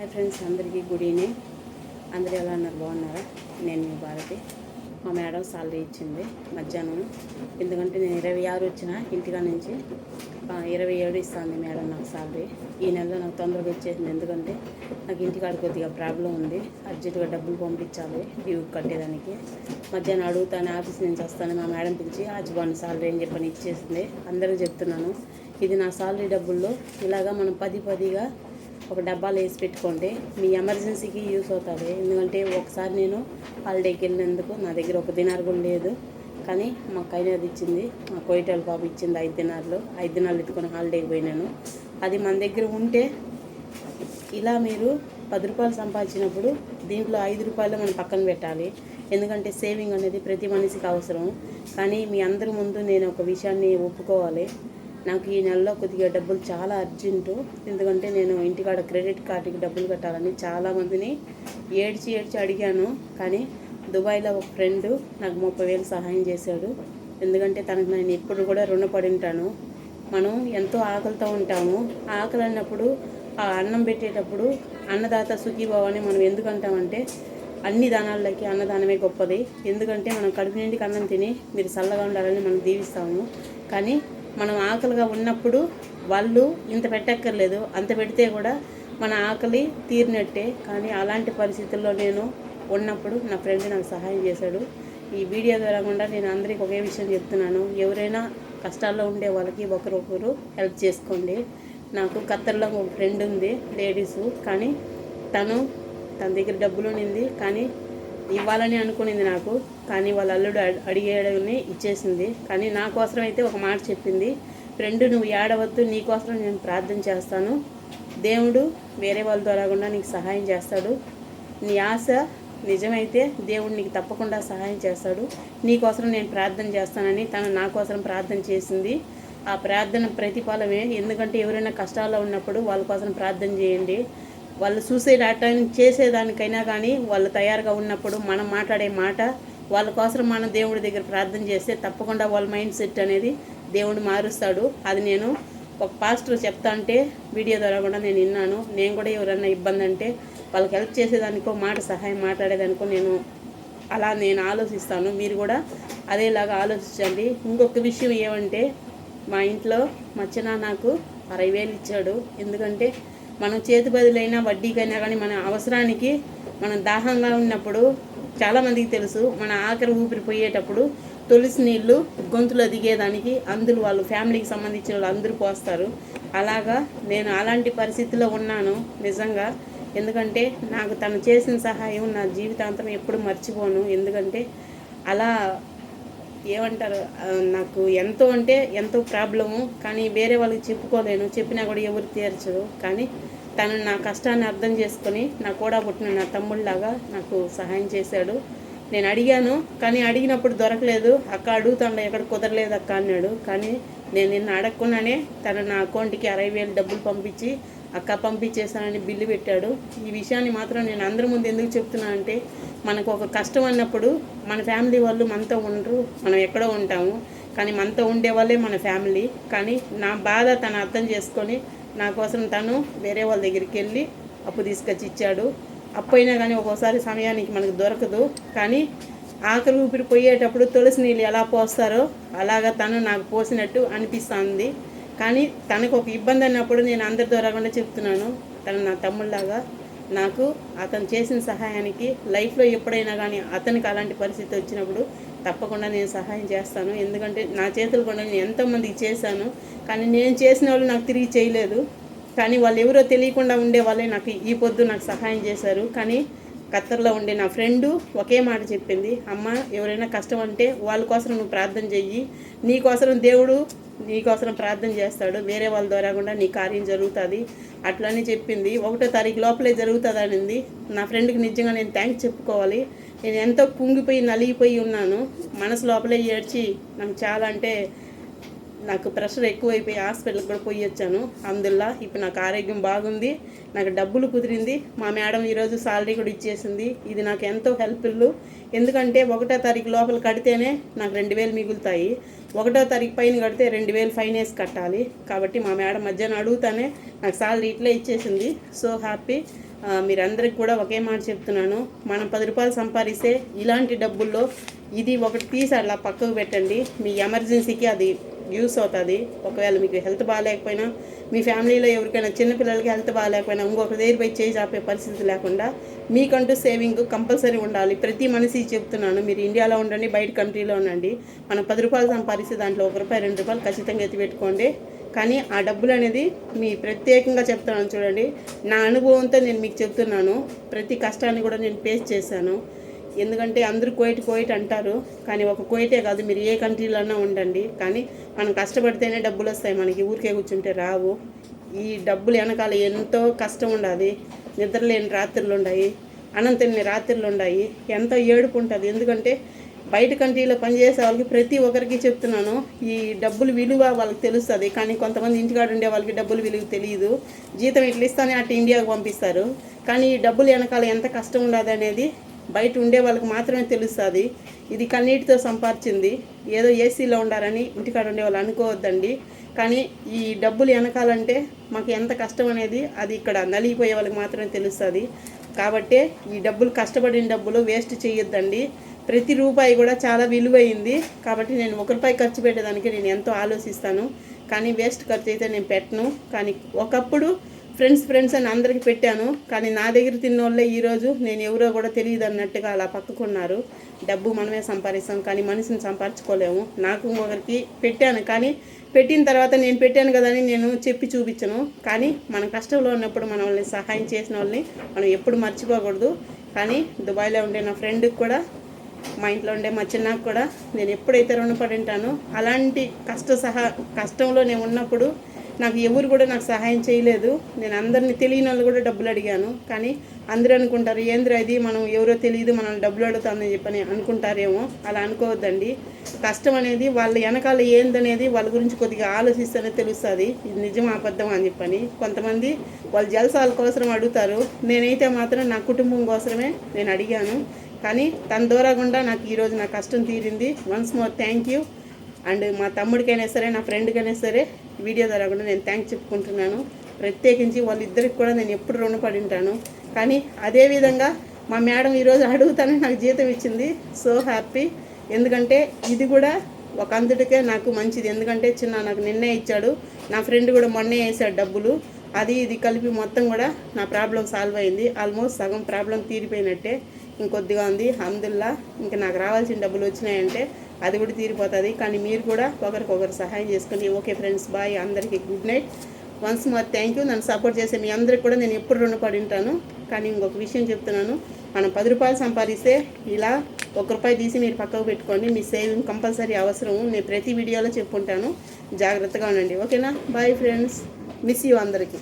Hi friends, అందరికీ good evening. అందరూ ఎలా ఉన్నారు? బాగున్నారా? నేను మీ భారతి. మా మేడం సాలరీ ఇచ్చింది మధ్యాహ్నం. ఎందుకంటే నేను 26 వచ్చిన ఇంటికా నుంచి 27 ఇస్తుంది మేడం నాకు సాలరీ. ఈ నెలలో నాకు తొందరగా వచ్చేసింది. ఎందుకంటే నాకు ఇంటికాడ కొద్దిగా ప్రాబ్లం ఉంది, అర్జెంటుగా డబ్బులు పంపించాలి డ్యూ కట్టేదానికి. మధ్యాహ్నం అడుగుతాను, ఆఫీస్ నుంచి వస్తాను, మా మేడం పిలిచి ఆజ్బాన్ సాలరీ అని చెప్పని ఇచ్చేసింది. అందరూ చెప్తున్నాను, ఇది నా సాలరీ డబ్బుల్లో ఇలాగా మనం పదిగా ఒక డబ్బాలు వేసి పెట్టుకోండి, మీ ఎమర్జెన్సీకి యూస్ అవుతుంది. ఎందుకంటే ఒకసారి నేను హాలిడేకి వెళ్ళినందుకు నా దగ్గర ఒక దినారు కూడా లేదు, కానీ మా కైనది ఇచ్చింది, మా కోయిటల్ బాబు ఇచ్చింది 5 దినార్లు ఎత్తుకొని హాలిడేకి పోయినాను. అది మన దగ్గర ఉంటే ఇలా మీరు 10 రూపాయలు సంపాదించినప్పుడు దీంట్లో 5 రూపాయలు మనం పక్కన పెట్టాలి. ఎందుకంటే సేవింగ్ అనేది ప్రతి మనిషికి అవసరం. కానీ మీ అందరి ముందు నేను ఒక విషయాన్ని ఒప్పుకోవాలి, నాకు ఈ నెలలో కొద్దిగా డబ్బులు చాలా అర్జెంటు. ఎందుకంటే నేను ఇంటికాడ క్రెడిట్ కార్డుకి డబ్బులు కట్టాలని చాలామందిని ఏడ్చి అడిగాను. కానీ దుబాయ్లో ఒక ఫ్రెండ్ నాకు 30,000 సహాయం చేశాడు. ఎందుకంటే తనకు నేను ఎప్పుడు కూడా రుణపడి ఉంటాను. మనం ఎంతో ఆకలితో ఉంటాము, ఆకలి అన్నప్పుడు ఆ అన్నం పెట్టేటప్పుడు అన్నదాత సుఖీభవ అని మనం ఎందుకు అంటామంటే, అన్ని దానాలకి అన్నదానమే గొప్పది. ఎందుకంటే మనం కడుపు నిండికి అన్నం తిని మీరు చల్లగా ఉండాలని మనం దీవిస్తాము. కానీ మనం ఆకలిగా ఉన్నప్పుడు వాళ్ళు ఇంత పెట్టక్కర్లేదు, అంత పెడితే కూడా మన ఆకలి తీరినట్టే. కానీ అలాంటి పరిస్థితుల్లో నేను ఉన్నప్పుడు నా ఫ్రెండ్ నాకు సహాయం చేశాడు. ఈ వీడియో ద్వారా కూడా నేను అందరికీ ఒకే విషయం చెప్తున్నాను, ఎవరైనా కష్టాల్లో ఉండే వాళ్ళకి ఒకరొకరు హెల్ప్ చేసుకోండి. నాకు ఖత్తర్లో ఒక ఫ్రెండ్ ఉంది, లేడీసు, కానీ తన దగ్గర డబ్బులు ఉన్నింది, కానీ ఇవ్వాలని అనుకునింది నాకు. కానీ వాళ్ళ అల్లుడు అడిగేయడని ఇచ్చేసింది. కానీ నా కోసం అయితే ఒక మాట చెప్పింది, ఫ్రెండ్ నువ్వు ఏడవద్దు, నీకోసం నేను ప్రార్థన చేస్తాను, దేవుడు వేరే వాళ్ళ ద్వారా కూడా నీకు సహాయం చేస్తాడు, నీ ఆశ నిజమైతే దేవుడు నీకు తప్పకుండా సహాయం చేస్తాడు, నీకోసం నేను ప్రార్థన చేస్తానని తను నా కోసం ప్రార్థన చేసింది. ఆ ప్రార్థన ప్రతిఫలమే. ఎందుకంటే ఎవరైనా కష్టాల్లో ఉన్నప్పుడు వాళ్ళ కోసం ప్రార్థన చేయండి. వాళ్ళు సూసైడ్ అటెంప్ట్ చేసేదానికైనా కానీ వాళ్ళు తయారుగా ఉన్నప్పుడు మనం మాట్లాడే మాట వాళ్ళ కోసం మనం దేవుడి దగ్గర ప్రార్థన చేస్తే తప్పకుండా వాళ్ళ మైండ్ సెట్ అనేది దేవుడు మారుస్తాడు. అది నేను ఒక పాస్టర్ చెప్తా అంటే వీడియో ద్వారా కూడా నేను విన్నాను. నేను కూడా ఎవరైనా ఇబ్బంది అంటే వాళ్ళకి హెల్ప్ చేసేదానికో మాట సహాయం మాట్లాడేదానికో నేను ఆలోచిస్తాను. మీరు కూడా అదేలాగా ఆలోచించండి. ఇంకొక విషయం ఏమంటే, మా ఇంట్లో మా చిన్న నాకు 60,000 ఇచ్చాడు. ఎందుకంటే మనం చేతి బదులైనా వడ్డీకైనా కానీ మన అవసరానికి, మనం దాహంగా ఉన్నప్పుడు చాలామందికి తెలుసు, మన ఆఖరి ఊపిరి పోయేటప్పుడు తులసి నీళ్ళు గొంతులో దిగేదానికి అందులో వాళ్ళు ఫ్యామిలీకి సంబంధించిన వాళ్ళు అందరూ పోస్తారు. అలాగా నేను అలాంటి పరిస్థితిలో ఉన్నాను నిజంగా. ఎందుకంటే నాకు తను చేసిన సహాయం నా జీవితాంతం ఎప్పుడు మర్చిపోను. ఎందుకంటే అలా ఏమంటారు, నాకు ఎంతో అంటే ఎంతో ప్రాబ్లము, కానీ వేరే వాళ్ళకి చెప్పుకోలేను, చెప్పినా కూడా ఎవరు తీర్చరు. కానీ తను నా కష్టాన్ని అర్థం చేసుకొని నా కూడా పుట్టిన నా తమ్ముళ్ళలాగా నాకు సహాయం చేశాడు. నేను అడిగాను, కానీ అడిగినప్పుడు దొరకలేదు. అక్క అడుగుతాండ, ఎక్కడ కుదరలేదు అక్క అన్నాడు. కానీ నేను నిన్న అడగకుండానే తను నా అకౌంట్కి 60,000 డబ్బులు పంపించి అక్క పంపించేసానని బిల్లు పెట్టాడు. ఈ విషయాన్ని మాత్రం నేను అందరి ముందు ఎందుకు చెప్తున్నా అంటే, మనకు ఒక కష్టం అన్నప్పుడు మన ఫ్యామిలీ వాళ్ళు మనతో ఉండరు, మనం ఎక్కడో ఉంటాము, కానీ మనతో ఉండే వాళ్ళే మన ఫ్యామిలీ. కానీ నా బాధ తను అర్థం చేసుకొని నా కోసం తను వేరే వాళ్ళ దగ్గరికి వెళ్ళి అప్పు తీసుకొచ్చి ఇచ్చాడు. అప్పు అయినా కానీ ఒక్కోసారి సమయానికి మనకు దొరకదు. కానీ ఆకలి ఊపిరి పోయేటప్పుడు తులసి నీళ్ళు ఎలా పోస్తారో అలాగా తను నాకు పోసినట్టు అనిపిస్తుంది. కానీ తనకు ఒక ఇబ్బంది అన్నప్పుడు నేను అందరి ద్వారా కూడా చెప్తున్నాను, తను నా తమ్ముళ్ళలాగా. నాకు అతను చేసిన సహాయానికి లైఫ్లో ఎప్పుడైనా కానీ అతనికి అలాంటి పరిస్థితి వచ్చినప్పుడు తప్పకుండా నేను సహాయం చేస్తాను. ఎందుకంటే నా చేతులు కూడా నేను ఎంతోమందికి చేశాను, కానీ నేను చేసిన వాళ్ళు నాకు తిరిగి చేయలేదు. కానీ వాళ్ళు ఎవరో తెలియకుండా ఉండే వాళ్ళే నాకు ఈ పొద్దు నాకు సహాయం చేశారు. కానీ ఖత్తర్లో ఉండే నా ఫ్రెండు ఒకే మాట చెప్పింది, అమ్మ ఎవరైనా కష్టం అంటే వాళ్ళ కోసం నువ్వు ప్రార్థన చెయ్యి, దేవుడు నీకోసం ప్రార్థన చేస్తాడు, వేరే వాళ్ళ ద్వారా కూడా నీ కార్యం జరుగుతుంది అట్లని చెప్పింది. 1వ తారీఖు లోపలే జరుగుతుంది అనింది. నా ఫ్రెండ్కి నిజంగా నేను థ్యాంక్స్ చెప్పుకోవాలి. నేను ఎంతో కుంగిపోయి నలిగిపోయి ఉన్నాను, మనసు లోపలే ఏడ్చి నాకు చాలా అంటే నాకు ప్రెషర్ ఎక్కువైపోయి హాస్పిటల్కి కూడా పోయి వచ్చాను. అందువల్ల ఇప్పుడు నాకు ఆరోగ్యం బాగుంది, నాకు డబ్బులు కుదిరింది. మా మేడం ఈరోజు సాలరీ కూడా ఇచ్చేసింది. ఇది నాకు ఎంతో హెల్ప్ఫుల్. ఎందుకంటే 1వ తారీఖు లోపల కడితేనే నాకు 2,000 మిగులుతాయి, 1వ తారీఖు పైన కడితే 2,000 ఫైన్ వేసి కట్టాలి. కాబట్టి మా మేడం మధ్యాహ్నం అడుగుతానే నాకు సాలరీ ఇట్లే ఇచ్చేసింది. So happy. మీరందరికి కూడా ఒకే మాట చెప్తున్నాను, మనం 10 రూపాయలు సంపాదిస్తే ఇలాంటి డబ్బుల్లో ఇది ఒకటి తీసి అలా పక్కకు పెట్టండి. మీ ఎమర్జెన్సీకి అది యూస్ అవుతుంది. ఒకవేళ మీకు హెల్త్ బాగాలేకపోయినా, మీ ఫ్యామిలీలో ఎవరికైనా చిన్నపిల్లలకి హెల్త్ బాగాలేకపోయినా ఇంకొక దగ్గర పోయి చేయి చాపే పరిస్థితి లేకుండా మీకంటూ సేవింగ్ కంపల్సరీ ఉండాలి. ప్రతి మనిషి చెప్తున్నాను, మీరు ఇండియాలో ఉండండి, బయట కంట్రీలో ఉండండి, మనం 10 రూపాయలు సంపాదిస్తే దాంట్లో 1 రూపాయి 2 రూపాయలు ఖచ్చితంగా ఎత్తిపెట్టుకోండి. కానీ ఆ డబ్బులు అనేది మీ ప్రత్యేకంగా చెప్తున్నాను చూడండి. నా అనుభవంతో నేను మీకు చెప్తున్నాను. ప్రతి కష్టాన్ని కూడా నేను ఫేస్ చేశాను. ఎందుకంటే అందరూ కోయిట్ అంటారు, కానీ ఒక కోయిటే కాదు, మీరు ఏ కంట్రీలోనే ఉండండి, కానీ మనం కష్టపడితేనే డబ్బులు వస్తాయి, మనకి ఊరికే కూర్చుంటే రావు. ఈ డబ్బులు వెనకాల ఎంతో కష్టం ఉండాలి. నిద్రలేని రాత్రులు ఉన్నాయి, అనంతని రాత్రులు ఉన్నాయి, ఎంతో ఏడుపు ఉంటుంది. ఎందుకంటే బయట కంట్రీలో పనిచేసే వాళ్ళకి ప్రతి ఒక్కరికి చెప్తున్నాను, ఈ డబ్బులు విలువ వాళ్ళకి తెలుస్తుంది. కానీ కొంతమంది ఇంటికాడ ఉండే వాళ్ళకి డబ్బులు విలువ తెలియదు. జీతం ఇట్లా ఇస్తానే అటు ఇండియాకు పంపిస్తారు, కానీ ఈ డబ్బులు వెనకాల ఎంత కష్టం ఉండదు అనేది బయట ఉండే వాళ్ళకి మాత్రమే తెలుస్తుంది. ఇది కన్నీటితో సంపాదించింది. ఏదో ఏసీలో ఉండాలని ఇంటికాడ ఉండే వాళ్ళు అనుకోవద్దండి. కానీ ఈ డబ్బులు వెనకాలంటే మాకు ఎంత కష్టం అనేది అది ఇక్కడ నలిగిపోయే వాళ్ళకి మాత్రమే తెలుస్తుంది. కాబట్టే ఈ డబ్బులు, కష్టపడిన డబ్బులు వేస్ట్ చేయొద్దండి. ప్రతి రూపాయి కూడా చాలా విలువైంది. కాబట్టి నేను 1 రూపాయి ఖర్చు పెట్టేదానికి నేను ఎంతో ఆలోచిస్తాను, కానీ వేస్ట్ ఖర్చు అయితే నేను పెట్టను. కానీ ఒకప్పుడు ఫ్రెండ్స్ అని అందరికీ పెట్టాను, కానీ నా దగ్గర తిన్నోళ్ళే ఈరోజు నేను ఎవరో కూడా తెలియదు అన్నట్టుగా అలా పక్కకున్నారు. డబ్బు మనమే సంపాదిస్తాం, కానీ మనిషిని సంపాదించుకోలేము. నాకు ఒకరికి పెట్టాను, కానీ పెట్టిన తర్వాత నేను పెట్టాను కదా అని నేను చెప్పి చూపించను. కానీ మన కష్టంలో ఉన్నప్పుడు మన వాళ్ళని సహాయం చేసిన వాళ్ళని మనం ఎప్పుడు మర్చిపోకూడదు. కానీ దుబాయ్లో ఉండే నా ఫ్రెండ్కి కూడా, మా ఇంట్లో ఉండే మా చిన్నకు కూడా నేను ఎప్పుడైతే రుణపడి ఉంటానో, అలాంటి కష్టంలో నేను ఉన్నప్పుడు నాకు ఎవరు కూడా నాకు సహాయం చేయలేదు. నేను అందరినీ తెలియని వాళ్ళు కూడా డబ్బులు అడిగాను, కానీ అందరూ అనుకుంటారు ఏంద్రా ఇది, మనం ఎవరో తెలియదు మనల్ని డబ్బులు అడుగుతామని చెప్పని అనుకుంటారేమో. అలా అనుకోవద్దండి. కష్టం అనేది వాళ్ళ వెనకాల ఏందనేది వాళ్ళ గురించి కొద్దిగా ఆలోచిస్తేనే తెలుస్తుంది, ఇది నిజం అబద్ధం అని చెప్పని. కొంతమంది వాళ్ళ జలసాల కోసం అడుగుతారు, నేనైతే మాత్రం నా కుటుంబం కోసమే నేను అడిగాను. కానీ తన ద్వారా గుండా నాకు ఈరోజు నా కష్టం తీరింది. Once more thank you. And మా తమ్ముడికైనా సరే, నా ఫ్రెండ్కైనా సరే వీడియో ద్వారా కూడా నేను థ్యాంక్స్ చెప్పుకుంటున్నాను. ప్రత్యేకించి వాళ్ళిద్దరికి కూడా నేను ఎప్పుడు రుణపడి ఉంటాను. కానీ అదేవిధంగా మా మేడం ఈరోజు అడుగుతానే నాకు జీతం ఇచ్చింది. So happy. ఎందుకంటే ఇది కూడా ఒక అందుటికే నాకు మంచిది. ఎందుకంటే నాకు నిన్నే ఇచ్చాడు, నా ఫ్రెండ్ కూడా మొన్నే వేసాడు డబ్బులు. అది ఇది కలిపి మొత్తం కూడా నా ప్రాబ్లం సాల్వ్ అయింది. ఆల్మోస్ట్ సగం ప్రాబ్లం తీరిపోయినట్టే, ఇంకొద్దిగా ఉంది. అల్హమ్దులిల్లా. ఇంకా నాకు రావాల్సిన డబ్బులు వచ్చినాయంటే అది కూడా తీరిపోతుంది. కానీ మీరు కూడా ఒకరికొకరు సహాయం చేసుకోండి. Okay friends, bye. అందరికీ good night. Once more thank you. నన్ను సపోర్ట్ చేసే మీ అందరికి కూడా నేను ఎప్పుడు రుణపడి ఉంటాను. కానీ ఇంకొక విషయం చెప్తున్నాను, మనం 10 రూపాయలు సంపాదిస్తే ఇలా 1 రూపాయి తీసి మీరు పక్కకు పెట్టుకోండి. మీ సేవింగ్ కంపల్సరీ అవసరం. నేను ప్రతి వీడియోలో చెప్పుకుంటాను. జాగ్రత్తగా ఉండండి. ఓకేనా? Bye friends. మిస్ యూ అందరికీ.